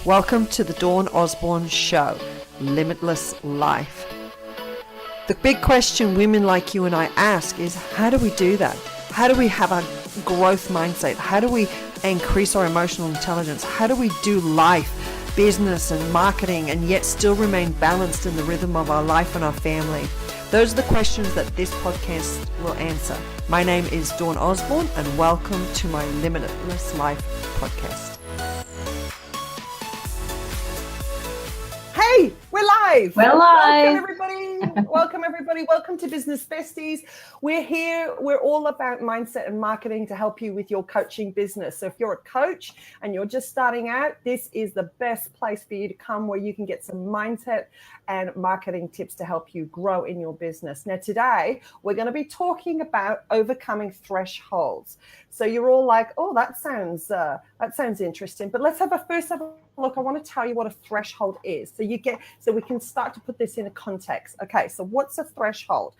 Welcome to the Dawn Osborne Show, Limitless Life. The big question women like you and I ask is, how do we do that? How do we have a growth mindset? How do we increase our emotional intelligence? How do we do life, business and marketing, and yet still remain balanced in the rhythm of our life and our family? Those are the questions that this podcast will answer. My name is Dawn Osborne, and welcome to my Limitless Life podcast. Hey, we're live. Welcome, everybody. Welcome to Business Besties. We're here. We're all about mindset and marketing to help you with your coaching business. So if you're a coach and you're just starting out, this is the best place for you to come, where you can get some mindset and marketing tips to help you grow in your business. Now, today, we're going to be talking about overcoming thresholds. So you're all like, oh, that sounds interesting. But let's have a look. I want to tell you what a threshold is, so we can start to put this in a context. Okay, so what's a threshold?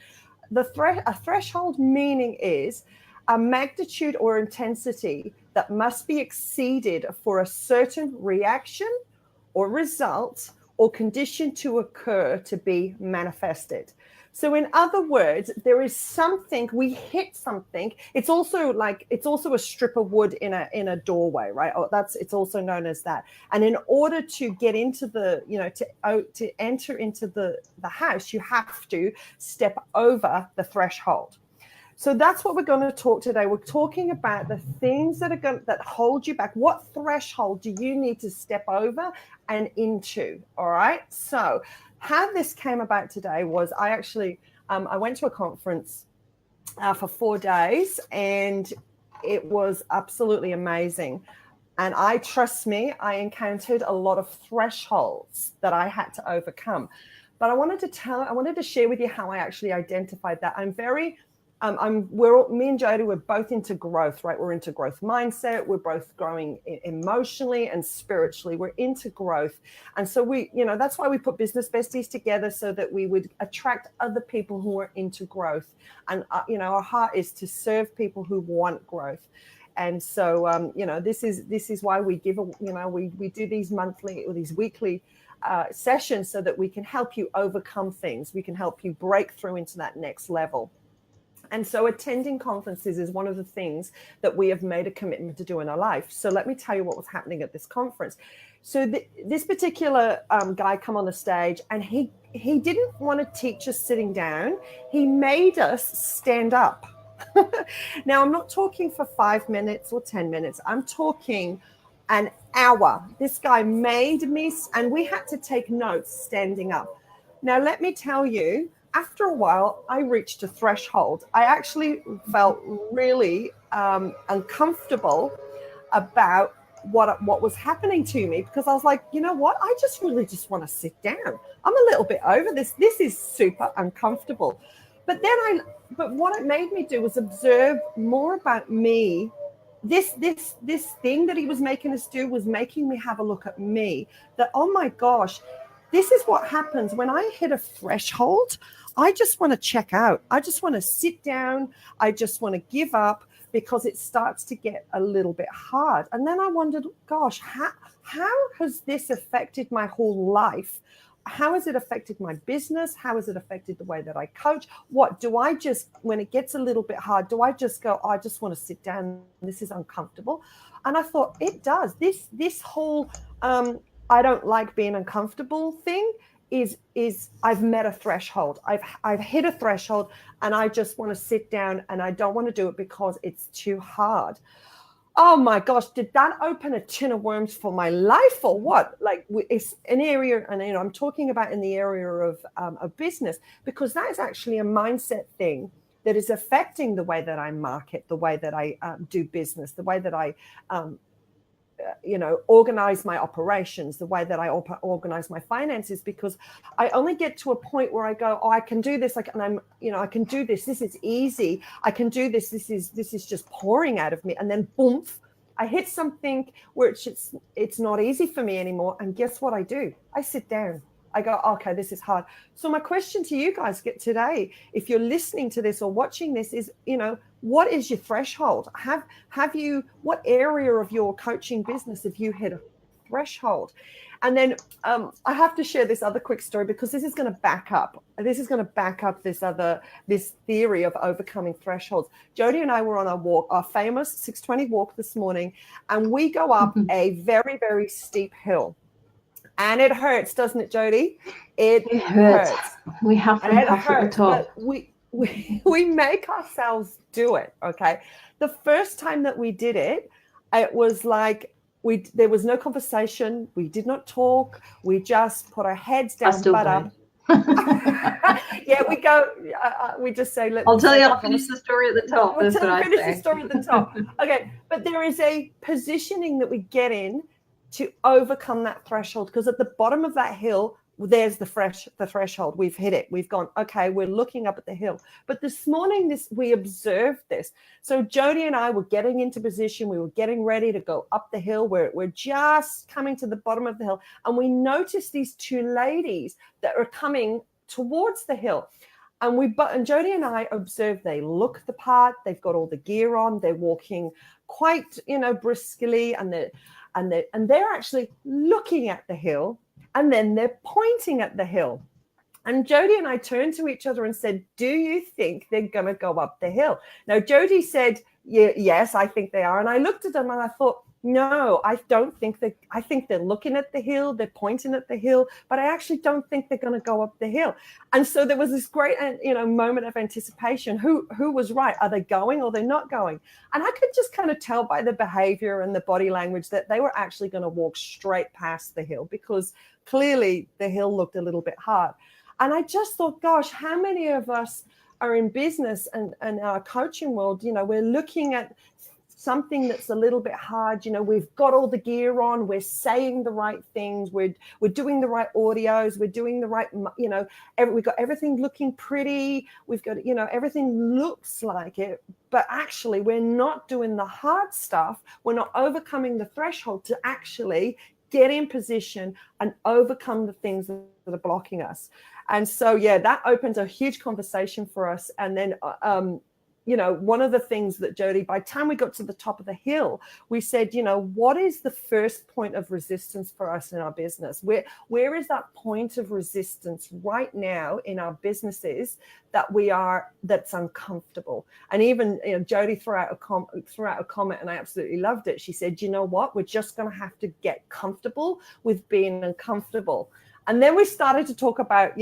A threshold meaning is a magnitude or intensity that must be exceeded for a certain reaction or result or condition to occur to be manifested. So in other words, there is something, we hit something. It's also a strip of wood in a doorway, right? It's also known as that. And in order to get into to enter into the house, you have to step over the threshold. So that's what we're going to talk today. We're talking about the things that hold you back. What threshold do you need to step over and into? All right. So how this came about today was I went to a conference for 4 days, and it was absolutely amazing. And I encountered a lot of thresholds that I had to overcome. But I wanted to share with you how I actually identified that. Me and Jody, we're both into growth, right? We're into growth mindset. We're both growing emotionally and spiritually. We're into growth. And so that's why we put Business Besties together, so that we would attract other people who are into growth. And, our heart is to serve people who want growth. And so, this is why we give, we do these monthly or these weekly sessions, so that we can help you overcome things. We can help you break through into that next level. And so attending conferences is one of the things that we have made a commitment to do in our life. So let me tell you what was happening at this conference. So this particular guy come on the stage, and he didn't want to teach us sitting down. He made us stand up. Now, I'm not talking for 5 minutes or 10 minutes. I'm talking an hour. This guy made me, and we had to take notes standing up. Now, let me tell you, after a while, I reached a threshold. I actually felt really uncomfortable about what was happening to me, because I was like, you know what? I just really just want to sit down. I'm a little bit over this. This is super uncomfortable. But what it made me do was observe more about me. This thing that he was making us do was making me have a look at me. That, oh my gosh, this is what happens when I hit a threshold. I just want to check out. I just want to sit down. I just want to give up, because it starts to get a little bit hard. And then I wondered, gosh, how has this affected my whole life? How has it affected my business? How has it affected the way that I coach? What do I just, when it gets a little bit hard, do I just go, I just want to sit down. This is uncomfortable. And I thought, it does. This whole I don't like being uncomfortable thing is I've met a threshold. I've hit a threshold, and I just want to sit down, and I don't want to do it because it's too hard. Oh my gosh, did that open a tin of worms for my life, or what? Like, it's an area, and I'm talking about in the area of business, because that is actually a mindset thing that is affecting the way that I market, the way that I do business, the way that I organize my operations, the way that I organize my finances, because I only get to a point where I go, oh, I can do this. I can do this. This is easy. I can do this. This is just pouring out of me. And then boom, I hit something where it's not easy for me anymore. And guess what I do? I sit down. I go, okay, this is hard. So my question to you guys today, if you're listening to this or watching this, is, what is your threshold? What area of your coaching business have you hit threshold. And then I have to share this other quick story, because this is going to back up. This theory of overcoming thresholds. Jody and I were on our walk, our famous 620 walk this morning, and we go up a very, very steep hill. And it hurts, doesn't it, Jody? It hurts. We have to puff at the top. But we make ourselves do it, okay? The first time that we did it, it was like there was no conversation. We did not talk. We just put our heads down, butt up. Yeah, we go. We just say, I'll tell you. I'll finish the story at the top. That's what I say. Finish the story at the top. Okay, but there is a positioning that we get in to overcome that threshold, because at the bottom of that hill, there's the threshold. We've hit it. We've gone, okay, we're looking up at the hill. But this morning, we observed this. So Jody and I were getting into position. We were getting ready to go up the hill. We're just coming to the bottom of the hill. And we noticed these two ladies that are coming towards the hill. And Jody and I observed, they look the part. They've got all the gear on. They're walking quite, briskly. And they're actually looking at the hill. And then they're pointing at the hill. And Jody and I turned to each other and said, do you think they're going to go up the hill? Now, Jody said, yes, I think they are. And I looked at them and I thought, no, I don't think that. I think they're looking at the hill. They're pointing at the hill. But I actually don't think they're going to go up the hill. And so there was this great, moment of anticipation. Who was right? Are they going or they're not going? And I could just kind of tell by the behavior and the body language that they were actually going to walk straight past the hill, because clearly the hill looked a little bit hard. And I just thought, gosh, how many of us are in business and our coaching world, we're looking at something that's a little bit hard. We've got all the gear on, we're saying the right things, we're doing the right audios, we're doing the right, we've got everything looking pretty, we've got, everything looks like it, but actually we're not doing the hard stuff. We're not overcoming the threshold to actually get in position and overcome the things that are blocking us. And so, yeah, that opens a huge conversation for us. And then, one of the things that Jody, by the time we got to the top of the hill, we said, what is the first point of resistance for us in our business? Where is that point of resistance right now in our businesses that's uncomfortable? And even Jody threw out a comment, and I absolutely loved it. She said, you know what? We're just going to have to get comfortable with being uncomfortable. And then we started to talk about,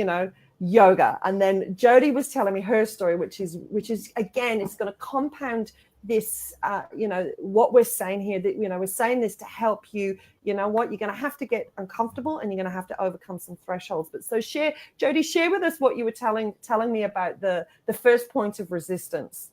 yoga. And then Jody was telling me her story, which is again, it's going to compound this, what we're saying here, that, we're saying this to help you, you're going to have to get uncomfortable and you're going to have to overcome some thresholds. But so Jody, share with us what you were telling me about the first point of resistance.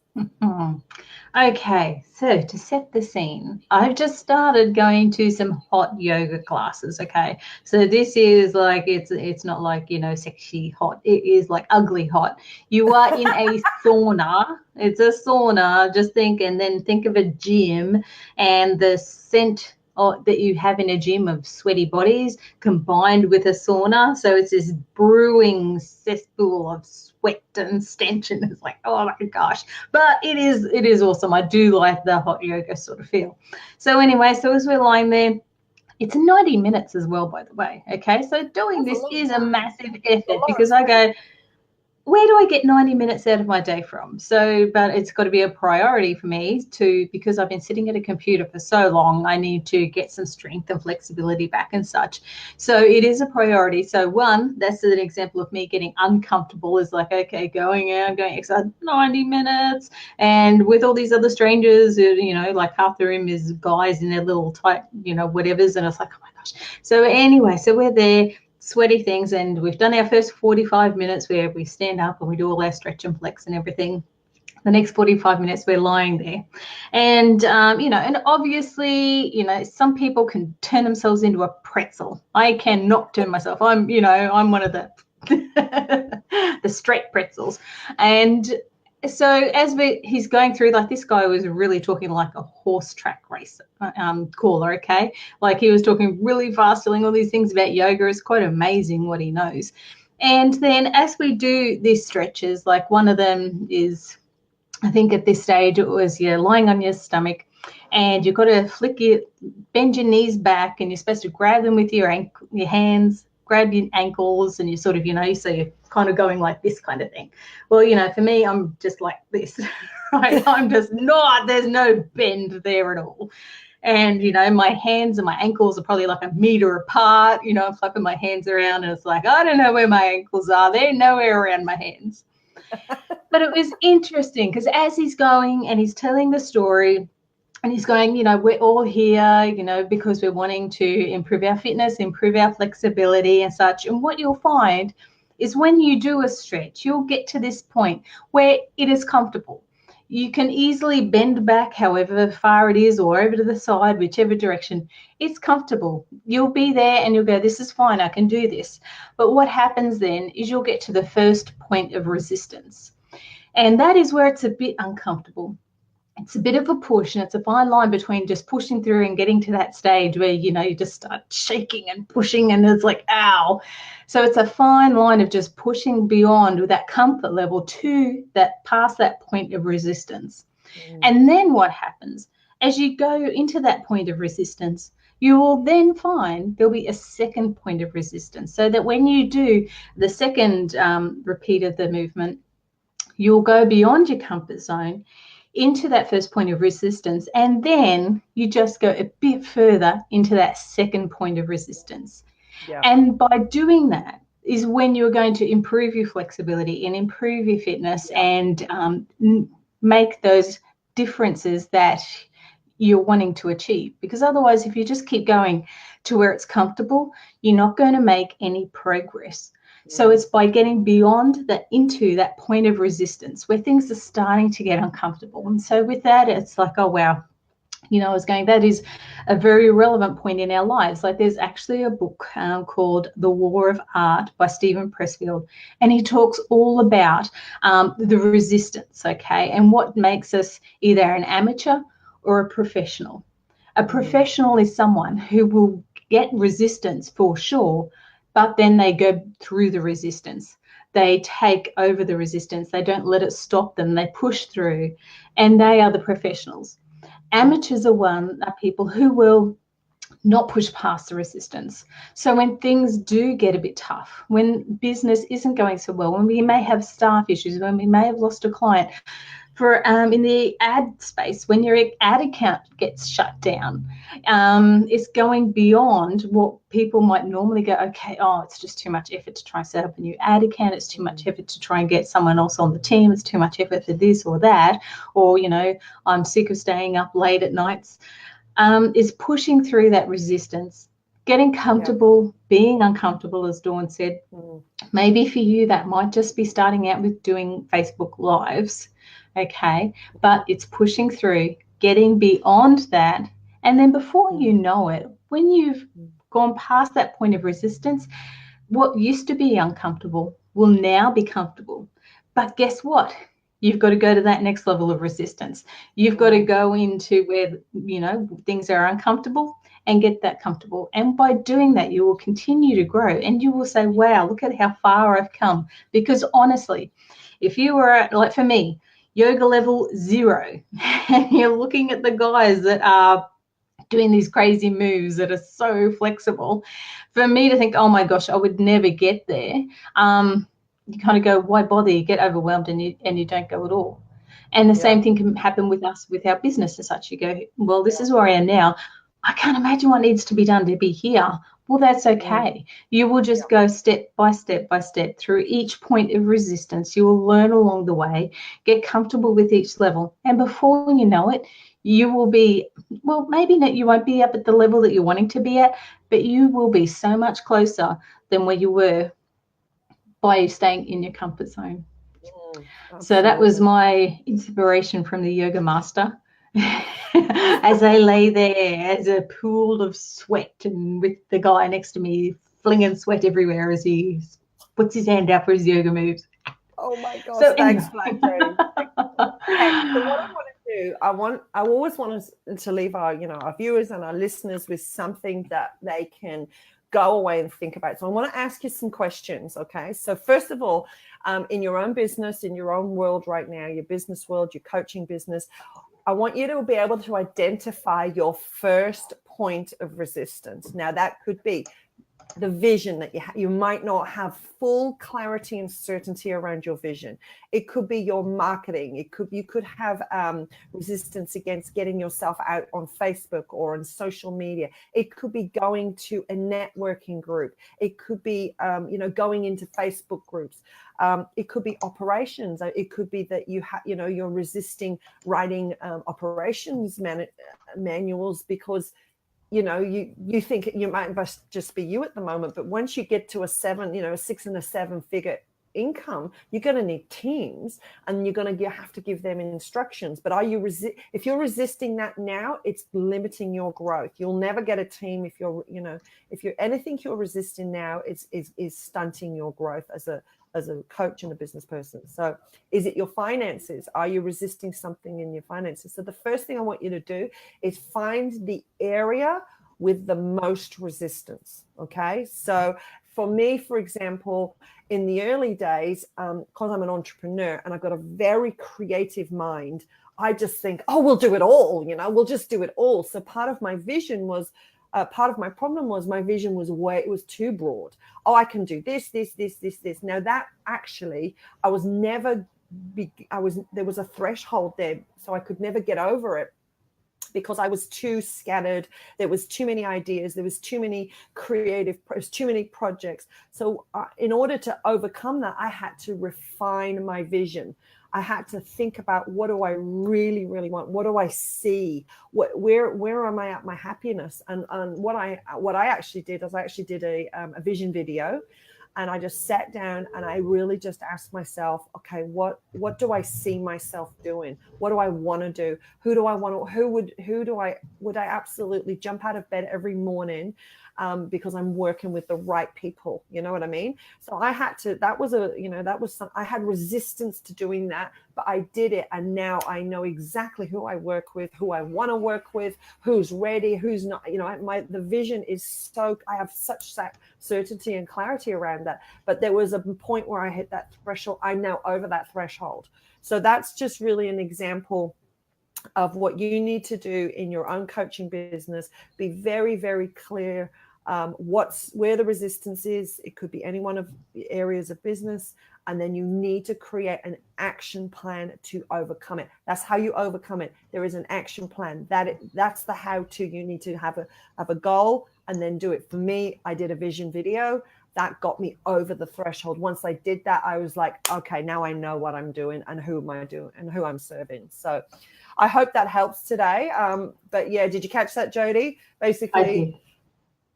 Okay, so to set the scene, I've just started going to some hot yoga classes. Okay, so this is like, it's not like, sexy hot, it is like ugly hot. You are in a sauna. It's a sauna, just think of a gym and the scent that you have in a gym of sweaty bodies combined with a sauna. So it's this brewing cesspool of sweat and stench, and it's like, oh my gosh. But it is awesome. I do like the hot yoga sort of feel. So anyway, so as we're lying there, it's 90 minutes as well, by the way. Okay, so doing this is a massive effort, because I go, where do I get 90 minutes out of my day from? So, but it's got to be a priority for me because I've been sitting at a computer for so long, I need to get some strength and flexibility back and such. So it is a priority. So one, that's an example of me getting uncomfortable, is like, okay, going exercise 90 minutes. And with all these other strangers, like half the room is guys in their little tight, whatevers. And it's like, oh my gosh. So anyway, so we're there, sweaty things, and we've done our first 45 minutes where we stand up and we do all our stretch and flex and everything. The next 45 minutes we're lying there, and and obviously some people can turn themselves into a pretzel. I cannot turn myself. I'm one of the the straight pretzels. And so as he's going through, like, this guy was really talking like a horse track race caller, okay? Like, he was talking really fast, telling all these things about yoga. It's quite amazing what he knows. And then as we do these stretches, like one of them is, I think at this stage it was, lying on your stomach and you've got to bend your knees back, and you're supposed to grab them with your hands, grab your ankles, and you sort of, so you're kind of going like this kind of thing. Well, for me, I'm just like this, right? I'm just not, there's no bend there at all. And, my hands and my ankles are probably like a meter apart. I'm flapping my hands around, and it's like, I don't know where my ankles are. They're nowhere around my hands. But it was interesting because as he's going and he's telling the story, and he's going, we're all here, because we're wanting to improve our fitness, improve our flexibility and such. And what you'll find is when you do a stretch, you'll get to this point where it is comfortable. You can easily bend back however far it is, or over to the side, whichever direction. It's comfortable. You'll be there and you'll go, this is fine, I can do this. But what happens then is you'll get to the first point of resistance. And that is where it's a bit uncomfortable. It's a bit of a push, and it's a fine line between just pushing through and getting to that stage where, you just start shaking and pushing and it's like, ow. So it's a fine line of just pushing beyond with that comfort level to that, past that point of resistance. And then what happens as you go into that point of resistance, you will then find there'll be a second point of resistance, so that when you do the second repeat of the movement, you'll go beyond your comfort zone into that first point of resistance, and then you just go a bit further into that second point of resistance. Yeah. And by doing that is when you're going to improve your flexibility and improve your fitness, and make those differences that you're wanting to achieve. Because otherwise, if you just keep going to where it's comfortable, you're not going to make any progress. So it's by getting beyond that, into that point of resistance where things are starting to get uncomfortable. And so with that, it's like, oh, wow, I was going, that is a very relevant point in our lives. Like, there's actually a book called The War of Art by Stephen Pressfield, and he talks all about the resistance, okay, and what makes us either an amateur or a professional. A professional is someone who will get resistance for sure, but then they go through the resistance. They take over the resistance. They don't let it stop them. They push through, and they are the professionals. Amateurs are people who will not push past the resistance. So when things do get a bit tough, when business isn't going so well, when we may have staff issues, when we may have lost a client, for in the ad space, when your ad account gets shut down, it's going beyond what people might normally go, okay, it's just too much effort to try and set up a new ad account. It's too much effort to try and get someone else on the team. It's too much effort for this or that. Or, I'm sick of staying up late at nights. Is pushing through that resistance, getting comfortable, being uncomfortable, as Dawn said. Maybe for you, that might just be starting out with doing Facebook Lives. Okay, but it's pushing through, getting beyond that, and then before you know it, when you've gone past that point of resistance, what used to be uncomfortable will now be comfortable. But guess what? You've got to go to that next level of resistance. You've got to go into where, things are uncomfortable and get that comfortable. And by doing that, you will continue to grow, and you will say, wow, look at how far I've come. Because honestly, if you were at, like for me, yoga level 0, and you're looking at the guys that are doing these crazy moves that are so flexible, for me to think, oh my gosh, I would never get there, you kind of go, why bother? You get overwhelmed and you don't go at all. And the same thing can happen with us, with our business as such. You go, well, this is where I am now. I can't imagine what needs to be done to be here. Well, that's okay. You will just go step by step by step through each point of resistance. You will learn along the way, get comfortable with each level. And before you know it, you will be, well, maybe not, you won't be up at the level that you're wanting to be at, but you will be so much closer than where you were by staying in your comfort zone. So that was my inspiration from the yoga master. As I lay there as a pool of sweat, and with the guy next to me flinging sweat everywhere as he puts his hand out for his yoga moves. Oh my gosh, so thanks, Black Jody. Okay, so what I want to do, I always want us to leave our viewers and our listeners with something that they can go away and think about. So I want to ask you some questions, okay? So first of all, in your own business, in your own world right now, your business world, your coaching business, I want you to be able to identify your first point of resistance. Now, that could be the vision that you might not have full clarity and certainty around your vision. It could be your marketing. You could have resistance against getting yourself out on Facebook or on social media. It could be going to a networking group. It could be going into Facebook groups. It could be operations. It could be that you're resisting writing operations manuals because you think you might just be you at the moment, but once you get to a 6 and a 7 figure income, you're going to need teams, and you're going to have to give them instructions. But if you're resisting that now, it's limiting your growth. You'll never get a team if you're anything you're resisting now is stunting your growth as a coach and a business person. So is it your finances? Are you resisting something in your finances? So the first thing I want you to do is find the area with the most resistance. Okay. So for me, for example, in the early days, because I'm an entrepreneur and I've got a very creative mind, I just think, oh, we'll do it all. We'll just do it all. So part of my vision was, part of my problem was my vision was it was too broad. Oh, I can do this. Now that actually, there was a threshold there, so I could never get over it because I was too scattered. There was too many ideas. There was too many too many projects. So in order to overcome that, I had to refine my vision. I had to think about, what do I really, really want? What do I see? Where am I at my happiness? And what I actually did is I actually did a vision video, and I just sat down and I really just asked myself, okay, what do I see myself doing? What do I want to do? Would I absolutely jump out of bed every morning because I'm working with the right people? You know what I mean? So I had to, I had resistance to doing that, but I did it. And now I know exactly who I work with, who I want to work with, who's ready, who's not. The vision is I have such certainty and clarity around that. But there was a point where I hit that threshold. I'm now over that threshold. So that's just really an example of what you need to do in your own coaching business. Be very, very clear where the resistance is. It could be any one of the areas of business, and then you need to create an action plan to overcome it. That's how you overcome it. There is an action plan. That's the how-to. You need to have a goal and then do it. For me, I did a vision video that got me over the threshold. Once I did that, I was like, okay, now I know what I'm doing and who am I doing and who I'm serving. So I hope that helps today. But yeah, did you catch that, Jody? Basically,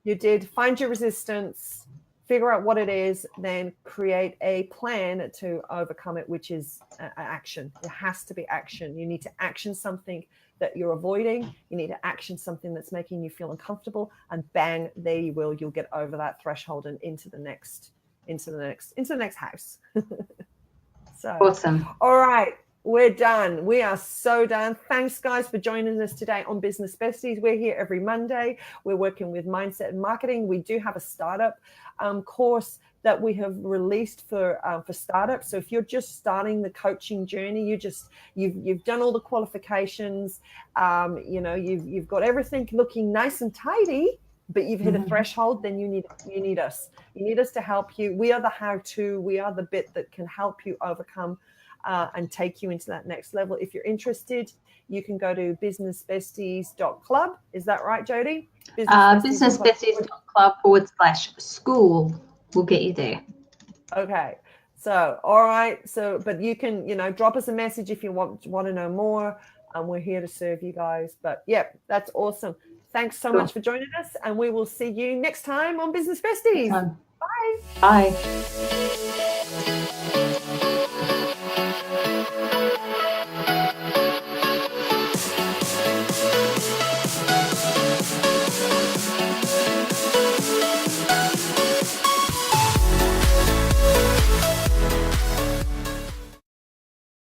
you did find your resistance, figure out what it is, then create a plan to overcome it, which is action. There has to be action. You need to action something that you're avoiding. You need to action something that's making you feel uncomfortable, and bang, there you will. You'll get over that threshold and into the next house. So awesome. All right. We're done. We are so done. Thanks, guys, for joining us today on Business Besties. We're here every Monday. We're working with mindset and marketing. We do have a startup course that we have released for startups. So if you're just starting the coaching journey, you've done all the qualifications, you've got everything looking nice and tidy, but you've hit a threshold, then you need us. You need us to help you. We are the how-to. We are the bit that can help you overcome and take you into that next level. If you're interested, you can go to businessbesties.club. Is that right, Jody? Businessbesties.club/school will get you there. Okay. So, all right. So, but you can, drop us a message if you want to know more. We're here to serve you guys. But yeah, that's awesome. Thanks so much for joining us, and we will see you next time on Business Besties. Bye. Bye.